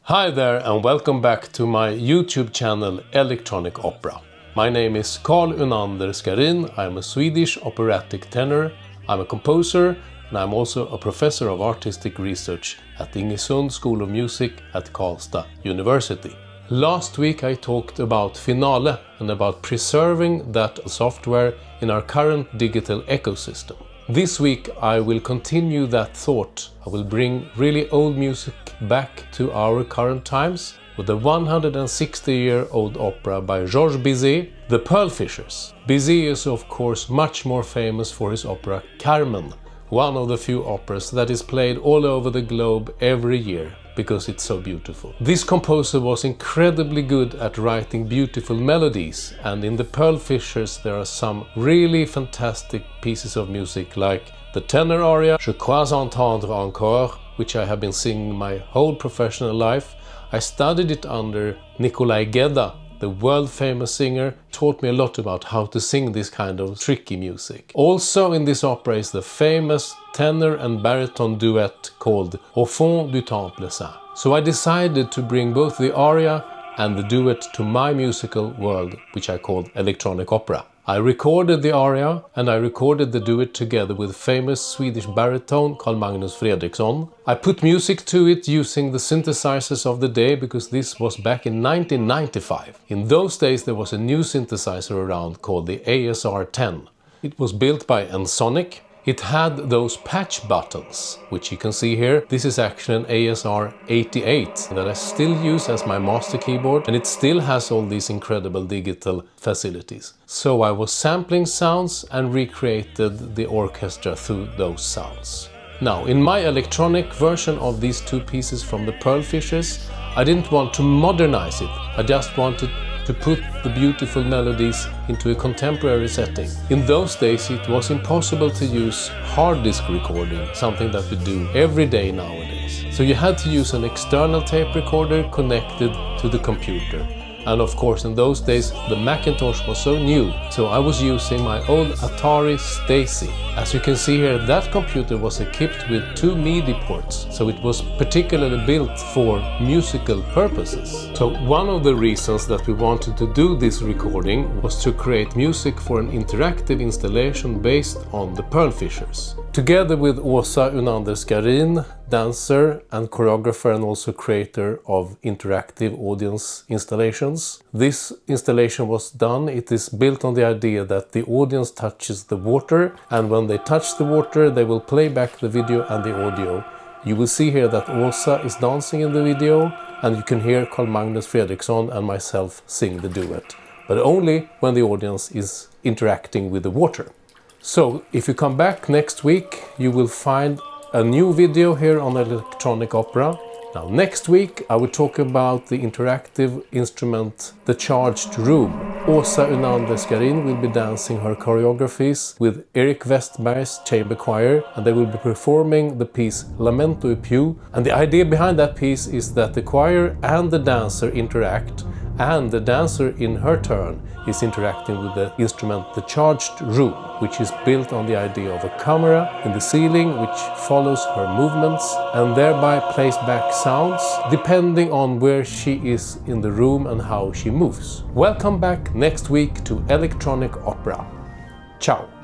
Hi there and welcome back to my YouTube channel Electronic Opera. My name is Carl Unander-Scharin. I'm a Swedish operatic tenor. I'm a composer and I'm also a professor of artistic research at the Ensoniq School of Music at Karlstaduniversity. Last week I talked about Finale and about preserving that software in our current digital ecosystem. This week I will continue that thought. I will bring really old music back to our current times with a 160-year-old opera by Georges Bizet, The Pearlfishers. Bizet is of course much more famous for his opera Carmen, one of the few operas that is played all over the globe every year because it's so beautiful. This composer was incredibly good at writing beautiful melodies, and in the Pearlfishers there are some really fantastic pieces of music like the tenor aria Je crois entendre encore, which I have been singing my whole professional life. I studied it under Nicolai Gedda, the world-famous singer, taught me a lot about how to sing this kind of tricky music. Also in this opera is the famous tenor and baritone duet called Au fond du temple saint. So I decided to bring both the aria and the duet to my musical world, which I called electronic opera. I recorded the aria and I recorded the duet together with famous Swedish baritone Karl-Magnus Fredriksson. I put music to it using the synthesizers of the day because this was back in 1995. In those days there was a new synthesizer around called the ASR-10. It was built by Ensoniq. It had those patch buttons, which you can see here. This is actually an ASR-88 that I still use as my master keyboard, and it still has all these incredible digital facilities. So I was sampling sounds and recreated the orchestra through those sounds. Now, in my electronic version of these two pieces from the Pearlfishers, I didn't want to modernize it. I just wanted to put the beautiful melodies into a contemporary setting. In those days it was impossible to use hard disk recording, something that we do every day nowadays. So you had to use an external tape recorder connected to the computer. And of course in those days the Macintosh was so new, so I was using my old ataristacy. As you can see here, that computer was equipped with 2 MIDI ports, so it was particularly built for musical purposes. So one of the reasons that we wanted to do this recording was to create music for an interactive installation based on the Pearlfishers. Together with Asaunanderscharin, dancer and choreographer and also creator of interactive audience installations. This installation was done. It is built on the idea that the audience touches the water, and when they touch the water they will play back the video and the audio. You will see here that Åsa is dancing in the video, and you can hear Karl-Magnus Fredriksson and myself sing the duet, but only when the audience is interacting with the water. So if you come back next week you will find a new video here on Electronic Opera. Now next week I will talk about the interactive instrument The Charged Room. Åsa Unander-Scharin will be dancing her choreographies with Erik Westberg's chamber choir, and they will be performing the piece Lamento e più. And the idea behind that piece is that the choir and the dancer interact, and the dancer in her turn is interacting with the instrument The Charged Room, which is built on the idea of a camera in the ceiling which follows her movements and thereby plays back sounds depending on where she is in the room and how she moves. Welcome back next week to Electronic Opera. Ciao!